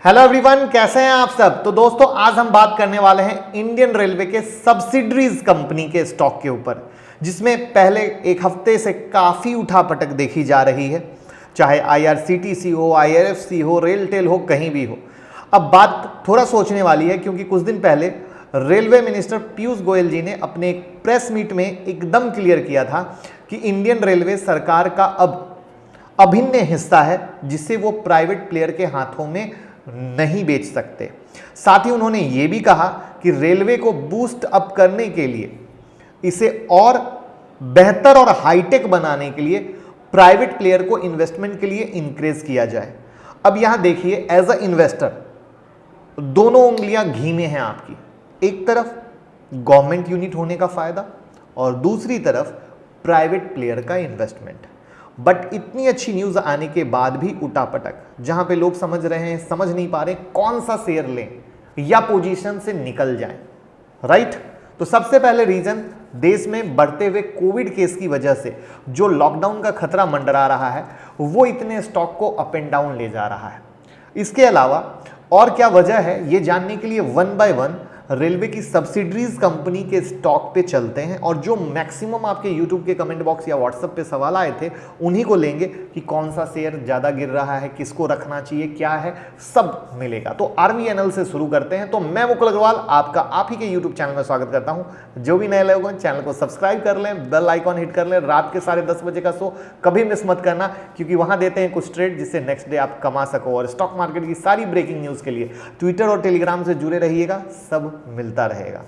Hello everyone, कैसे हैं आप सब। तो दोस्तों आज हम बात करने वाले हैं इंडियन रेलवे के सब्सिडरीज कंपनी के स्टॉक के ऊपर, जिसमें पहले एक हफ्ते से काफी उठापटक देखी जा रही है। चाहे आईआरसीटीसी हो, आईआरएफसी हो, रेलटेल हो, कहीं भी हो। अब बात थोड़ा सोचने वाली है, क्योंकि कुछ दिन पहले रेलवे मिनिस्टर पीयूष गोयल जी ने अपने एक प्रेस मीट में एकदम क्लियर किया था कि इंडियन रेलवे सरकार का अब अभिन्न हिस्सा है, जिसे वो प्राइवेट प्लेयर के हाथों में नहीं बेच सकते। साथ ही उन्होंने ये भी कहा कि रेलवे को बूस्ट अप करने के लिए, इसे और बेहतर और हाईटेक बनाने के लिए प्राइवेट प्लेयर को इन्वेस्टमेंट के लिए इंकरेज किया जाए। अब यहां देखिए, एज अ इन्वेस्टर दोनों उंगलियां घी में हैं आपकी। एक तरफ गवर्नमेंट यूनिट होने का फायदा और दूसरी तरफ प्राइवेट प्लेयर का इन्वेस्टमेंट। बट इतनी अच्छी न्यूज आने के बाद भी उठापटक, जहां पे लोग समझ रहे हैं, समझ नहीं पा रहे कौन सा शेयर लें या पोजीशन से निकल जाएं, राइट। तो सबसे पहले रीजन, देश में बढ़ते हुए कोविड केस की वजह से जो लॉकडाउन का खतरा मंडरा रहा है, वो इतने स्टॉक को अप एंड डाउन ले जा रहा है। इसके अलावा और क्या वजह है, ये जानने के लिए वन बाय वन रेलवे की सब्सिडरीज कंपनी के स्टॉक पे चलते हैं, और जो मैक्सिमम आपके यूट्यूब के कमेंट बॉक्स या व्हाट्सएप पे सवाल आए थे, उन्हीं को लेंगे कि कौन सा शेयर ज़्यादा गिर रहा है, किसको रखना चाहिए, क्या है, सब मिलेगा। तो RVNL से शुरू करते हैं। तो मैं मुकुल अग्रवाल आपका आप ही के यूट्यूब चैनल में स्वागत करता हूं। जो भी नए लोग हैं, चैनल को सब्सक्राइब कर लें, बेल आइकॉन हिट कर लें। रात के 10:30 बजे का शो कभी मिस मत करना, क्योंकि वहां देते हैं कुछ ट्रेड जिससे नेक्स्ट डे आप कमा सको। और स्टॉक मार्केट की सारी ब्रेकिंग न्यूज़ के लिए ट्विटर और टेलीग्राम से जुड़े रहिएगा, सब मिलता रहेगा।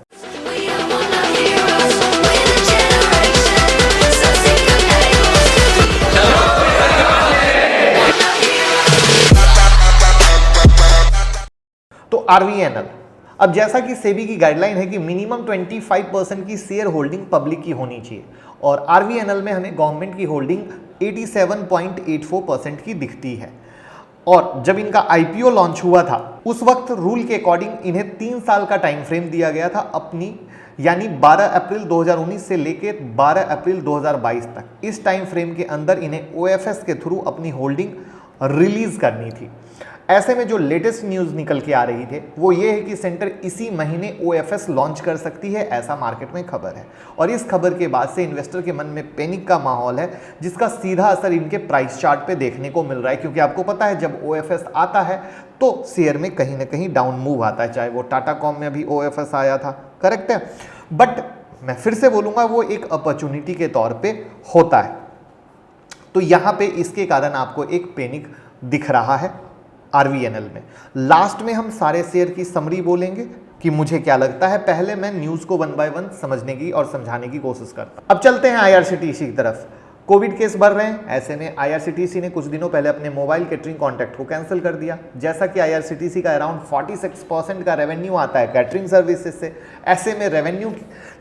तो RVNL, अब जैसा कि सेबी की गाइडलाइन है कि मिनिमम 25% की शेयर होल्डिंग पब्लिक की होनी चाहिए, और RVNL में हमें गवर्नमेंट की होल्डिंग 87.84% की दिखती है। और जब इनका IPO लॉन्च हुआ था, उस वक्त रूल के अकॉर्डिंग इन्हें 3 साल का टाइम फ्रेम दिया गया था अपनी, यानी 12 अप्रैल 2019 से लेकर 12 अप्रैल 2022 तक। इस टाइम फ्रेम के अंदर इन्हें OFS के थ्रू अपनी होल्डिंग रिलीज करनी थी। ऐसे में जो लेटेस्ट न्यूज़ निकल के आ रही थी, वो ये है कि सेंटर इसी महीने OFS लॉन्च कर सकती है, ऐसा मार्केट में खबर है। और इस खबर के बाद से इन्वेस्टर के मन में पैनिक का माहौल है, जिसका सीधा असर इनके प्राइस चार्ट पे देखने को मिल रहा है। क्योंकि आपको पता है, जब OFS आता है तो शेयर में कहीं ना कहीं डाउन मूव आता है। चाहे वो टाटा कॉम में भी OFS आया था, करेक्ट है। बट मैं फिर से बोलूँगा, वो एक अपॉर्चुनिटी के तौर पर होता है। तो यहाँ पे इसके कारण आपको एक पैनिक दिख रहा है RVNL में। लास्ट में हम सारे शेयर की समरी बोलेंगे कि मुझे क्या लगता है। पहले मैं न्यूज़ को वन बाय वन समझने की और समझाने की कोशिश करता हूं। अब चलते हैं IRCTC की तरफ। कोविड केस बढ़ रहे हैं, ऐसे में IRCTC ने कुछ दिनों पहले अपने मोबाइल कैटरिंग कॉन्ट्रैक्ट को कैंसिल कर दिया। जैसा कि IRCTC का अराउंड 46% का रेवेन्यू आता है कैटरिंग सर्विसेज से। ऐसे में रेवेन्यू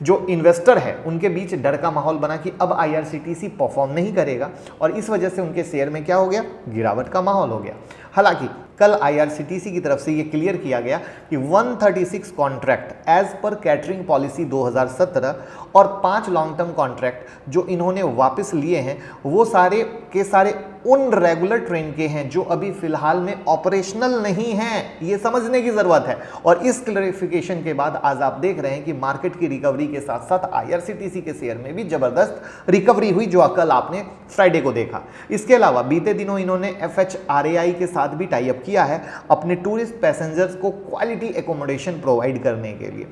जो इन्वेस्टर है, उनके बीच डर का माहौल बना कि अब IRCTC परफॉर्म नहीं करेगा, और इस वजह से उनके शेयर में क्या हो गया, गिरावट का माहौल हो गया। हालांकि कल IRCTC की तरफ से ये क्लियर किया गया कि 136 contract as per catering policy 2017 और 5 लॉन्ग टर्म कॉन्ट्रैक्ट जो इन्होंने वापस लिए हैं, वो सारे के सारे उन रेगुलर ट्रेन के हैं जो अभी फिलहाल में ऑपरेशनल नहीं हैं। ये समझने की जरूरत है। और इस क्लैरिफिकेशन के बाद आज आप देख रहे हैं कि मार्केट की रिकवरी के साथ साथ IRCTC के शेयर में भी जबरदस्त रिकवरी हुई, जो कल आपने फ्राइडे को देखा। इसके अलावा बीते दिनों इन्होंने FHRAI के साथ भी टाई अप किया है अपने टूरिस्ट पैसेंजर्स को क्वालिटी एकोमोडेशन प्रोवाइड करने के लिए,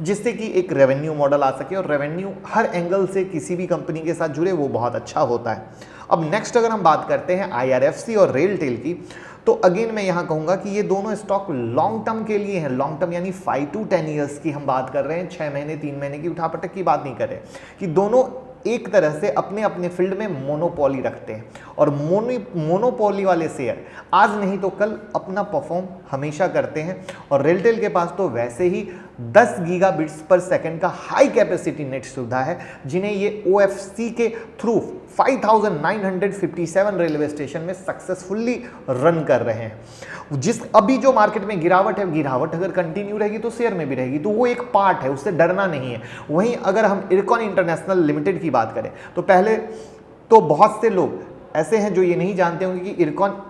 जिससे कि एक रेवेन्यू मॉडल आ सके। और रेवेन्यू हर एंगल से किसी भी कंपनी के साथ जुड़े, वो बहुत अच्छा होता है। अब नेक्स्ट अगर हम बात करते हैं IRFC और रेलटेल की, तो अगेन मैं यहां कहूंगा कि ये दोनों स्टॉक लॉन्ग टर्म के लिए हैं। लॉन्ग टर्म यानी 5 to 10 ईयर्स की हम बात कर रहे हैं, 6 महीने 3 महीने की उठापटक की बात नहीं कर रहे, कि दोनों एक तरह से अपने अपने फील्ड में मोनोपोली रखते हैं। और मोनोपोली वाले शेयर आज नहीं तो कल अपना परफॉर्म हमेशा करते हैं। और रेलटेल के पास तो वैसे ही 10 गीगाबिट्स पर सेकंड का हाई कैपेसिटी नेट सुविधा है, जिन्हें ये OFC के थ्रू 5957 रेलवे स्टेशन में सक्सेसफुली रन कर रहे हैं। जिस अभी जो मार्केट में गिरावट है, गिरावट अगर कंटिन्यू रहेगी तो शेयर में भी रहेगी, तो वो एक पार्ट है, उससे डरना नहीं है। वहीं अगर हम इरकॉन इंटरनेशनल लिमिटेड की बात करें, तो पहले तो बहुत से लोग ऐसे हैं जो ये नहीं जानते होंगे कि इरकॉन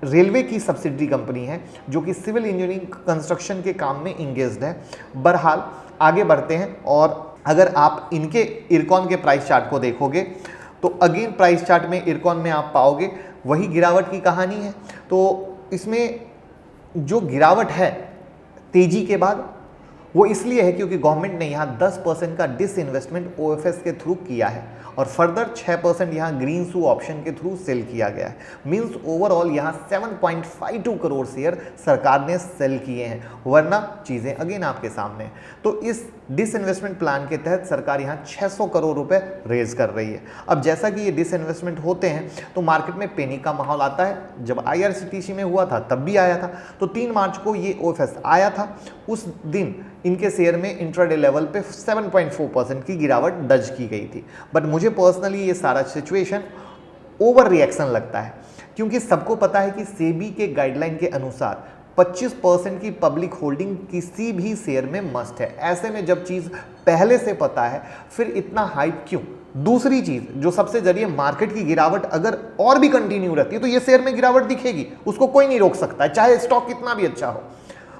रेलवे की सब्सिडरी कंपनी है जो कि सिविल इंजीनियरिंग कंस्ट्रक्शन के काम में इंगेज्ड है। बहरहाल आगे बढ़ते हैं, और अगर आप इनके इरकॉन के प्राइस चार्ट को देखोगे तो अगेन प्राइस चार्ट में इरकॉन में आप पाओगे वही गिरावट की कहानी है। तो इसमें जो गिरावट है तेजी के बाद वो इसलिए है क्योंकि गवर्नमेंट ने यहाँ 10% का डिसइन्वेस्टमेंट ओएफएस के थ्रू किया है और फर्दर 6% यहाँ ग्रीन सू ऑप्शन के थ्रू सेल किया गया है। मींस ओवरऑल यहाँ 7.52 करोड़ शेयर सरकार ने सेल किए हैं, वरना चीज़ें अगेन आपके सामने हैं। तो इस डिसइन्वेस्टमेंट प्लान के तहत सरकार यहाँ 600 करोड़ रुपए रेज कर रही है। अब जैसा कि ये डिसइन्वेस्टमेंट होते हैं तो मार्केट में पैनिक का माहौल आता है। जब आईआरसीटीसी में हुआ था तब भी आया था। तो 3 मार्च को ये ओएफएस आया था, उस दिन इनके शेयर में इंट्राडे लेवल पे 7.4% की गिरावट दर्ज की गई थी। बट मुझे पर्सनली ये सारा सिचुएशन ओवर रिएक्शन लगता है, क्योंकि सबको पता है कि सेबी के गाइडलाइन के अनुसार 25% की पब्लिक होल्डिंग किसी भी शेयर में मस्ट है। ऐसे में जब चीज़ पहले से पता है फिर इतना हाइप क्यों? दूसरी चीज़ जो सबसे जरिए मार्केट की गिरावट अगर और भी कंटिन्यू रहती है तो ये शेयर में गिरावट दिखेगी, उसको कोई नहीं रोक सकता है, चाहे स्टॉक कितना भी अच्छा हो।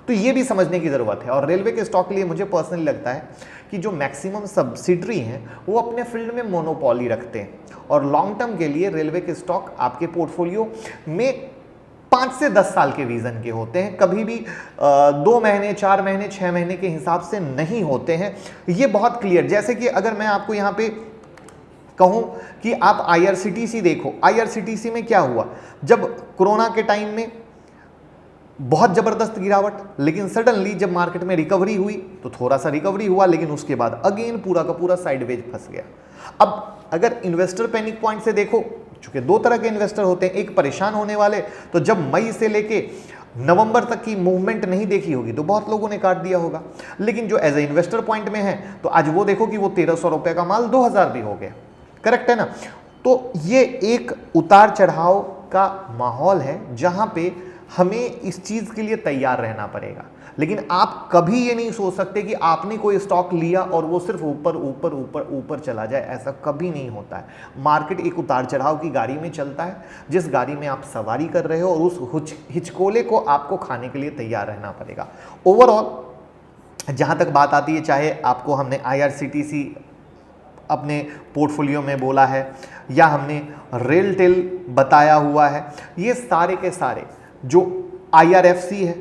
तो ये भी समझने की ज़रूरत है। और रेलवे के स्टॉक के लिए मुझे पर्सनली लगता है कि जो मैक्सिमम सब्सिडरी हैं वो अपने फील्ड में मोनोपोली रखते हैं, और लॉन्ग टर्म के लिए रेलवे के स्टॉक आपके पोर्टफोलियो में 5 से 10 साल के विजन के होते हैं, कभी भी 2 महीने, 4 महीने, 6 महीने के हिसाब से नहीं होते हैं। ये बहुत क्लियर, जैसे कि अगर मैं आपको यहाँ पे कहूँ कि आप आईआरसीटीसी देखो, आईआरसीटीसी में क्या हुआ, जब कोरोना के टाइम में बहुत ज़बरदस्त गिरावट, लेकिन सडनली जब मार्केट में रिकवरी हुई तो थोड़ा सा रिकवरी हुआ, लेकिन उसके बाद अगेन पूरा का पूरा साइडवेज फंस गया। अब अगर इन्वेस्टर पैनिक पॉइंट से देखो, चूंकि 2 तरह के इन्वेस्टर होते हैं, एक परेशान होने वाले, तो जब मई से लेके नवंबर तक की मूवमेंट नहीं देखी होगी तो बहुत लोगों ने काट दिया होगा। लेकिन जो एज ए इन्वेस्टर पॉइंट में है तो आज वो देखो कि वो 1300 रुपये का माल 2000 भी हो गया। करेक्ट है ना? तो ये एक उतार चढ़ाव का माहौल है जहाँ पे हमें इस चीज़ के लिए तैयार रहना पड़ेगा। लेकिन आप कभी ये नहीं सोच सकते कि आपने कोई स्टॉक लिया और वो सिर्फ ऊपर ऊपर ऊपर ऊपर चला जाए, ऐसा कभी नहीं होता है। मार्केट एक उतार चढ़ाव की गाड़ी में चलता है, जिस गाड़ी में आप सवारी कर रहे हो, और उस हिचकोले को आपको खाने के लिए तैयार रहना पड़ेगा। ओवरऑल जहाँ तक बात आती है, चाहे आपको हमने आईआरसीटीसी अपने पोर्टफोलियो में बोला है या हमने रेलटेल बताया हुआ है, ये सारे के सारे जो आईआरएफसी है,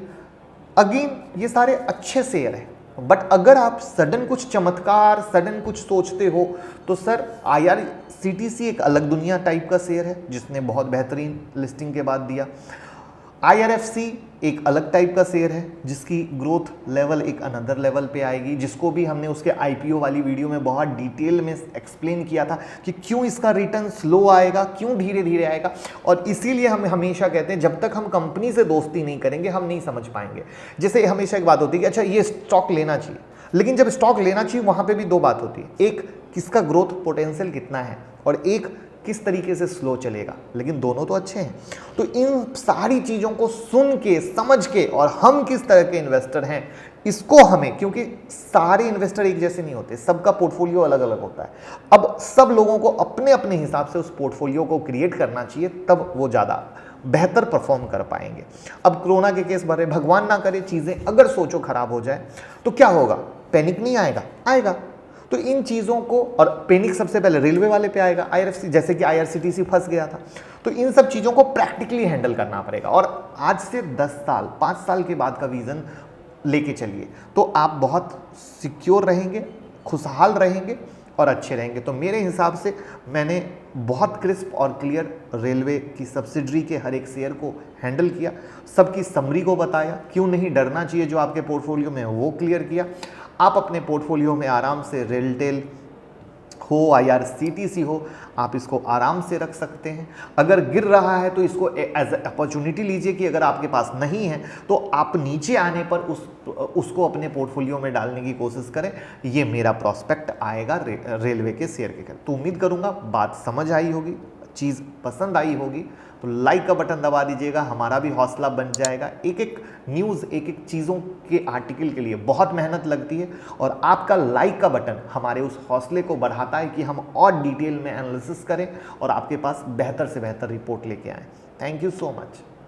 अगेन ये सारे अच्छे शेयर हैं। बट अगर आप सडन कुछ चमत्कार, सडन कुछ सोचते हो तो सर आईआरसीटीसी एक अलग दुनिया टाइप का शेयर है जिसने बहुत बेहतरीन लिस्टिंग के बाद दिया। आईआरएफसी एक अलग टाइप का शेयर है जिसकी ग्रोथ लेवल एक अनदर लेवल पे आएगी, जिसको भी हमने उसके आईपीओ वाली वीडियो में बहुत डिटेल में एक्सप्लेन किया था कि क्यों इसका रिटर्न स्लो आएगा, क्यों धीरे धीरे आएगा। और इसीलिए हम हमेशा कहते हैं जब तक हम कंपनी से दोस्ती नहीं करेंगे हम नहीं समझ पाएंगे। जैसे हमेशा एक बात होती है कि अच्छा ये स्टॉक लेना चाहिए, लेकिन जब स्टॉक लेना चाहिए वहाँ पर भी 2 बात होती है, एक किसका ग्रोथ पोटेंशियल कितना है और एक किस तरीके से स्लो चलेगा, लेकिन दोनों तो अच्छे हैं। तो इन सारी चीज़ों को सुन के, समझ के, और हम किस तरह के इन्वेस्टर हैं इसको हमें, क्योंकि सारे इन्वेस्टर एक जैसे नहीं होते, सबका पोर्टफोलियो अलग अलग होता है। अब सब लोगों को अपने अपने हिसाब से उस पोर्टफोलियो को क्रिएट करना चाहिए, तब वो ज़्यादा बेहतर परफॉर्म कर पाएंगे। अब कोरोना के केस भरे, भगवान ना करे चीज़ें अगर सोचो खराब हो जाए तो क्या होगा? पैनिक नहीं आएगा? आएगा। तो इन चीज़ों को, और पैनिक सबसे पहले रेलवे वाले पे आएगा, आईआरएफसी जैसे कि आईआरसीटीसी फंस गया था। तो इन सब चीज़ों को प्रैक्टिकली हैंडल करना पड़ेगा, और आज से 10 साल 5 साल के बाद का विज़न लेके चलिए तो आप बहुत सिक्योर रहेंगे, खुशहाल रहेंगे और अच्छे रहेंगे। तो मेरे हिसाब से मैंने बहुत क्रिस्प और क्लियर रेलवे की सब्सिडरी के हर एक शेयर को हैंडल किया, सबकी समरी को बताया, क्यों नहीं डरना चाहिए जो आपके पोर्टफोलियो में वो क्लियर किया। आप अपने पोर्टफोलियो में आराम से रेलटेल हो, आईआरसीटीसी हो, आप इसको आराम से रख सकते हैं। अगर गिर रहा है तो इसको एज ए अपॉर्चुनिटी लीजिए कि अगर आपके पास नहीं है तो आप नीचे आने पर उसको अपने पोर्टफोलियो में डालने की कोशिश करें। ये मेरा प्रॉस्पेक्ट आएगा रेलवे के शेयर के। तो उम्मीद करूँगा बात समझ आई होगी, चीज़ पसंद आई होगी, तो लाइक का बटन दबा दीजिएगा, हमारा भी हौसला बन जाएगा। एक एक न्यूज़, एक एक चीज़ों के आर्टिकल के लिए बहुत मेहनत लगती है, और आपका लाइक का बटन हमारे उस हौसले को बढ़ाता है कि हम और डिटेल में एनालिसिस करें और आपके पास बेहतर से बेहतर रिपोर्ट लेके आएँ। Thank you so much.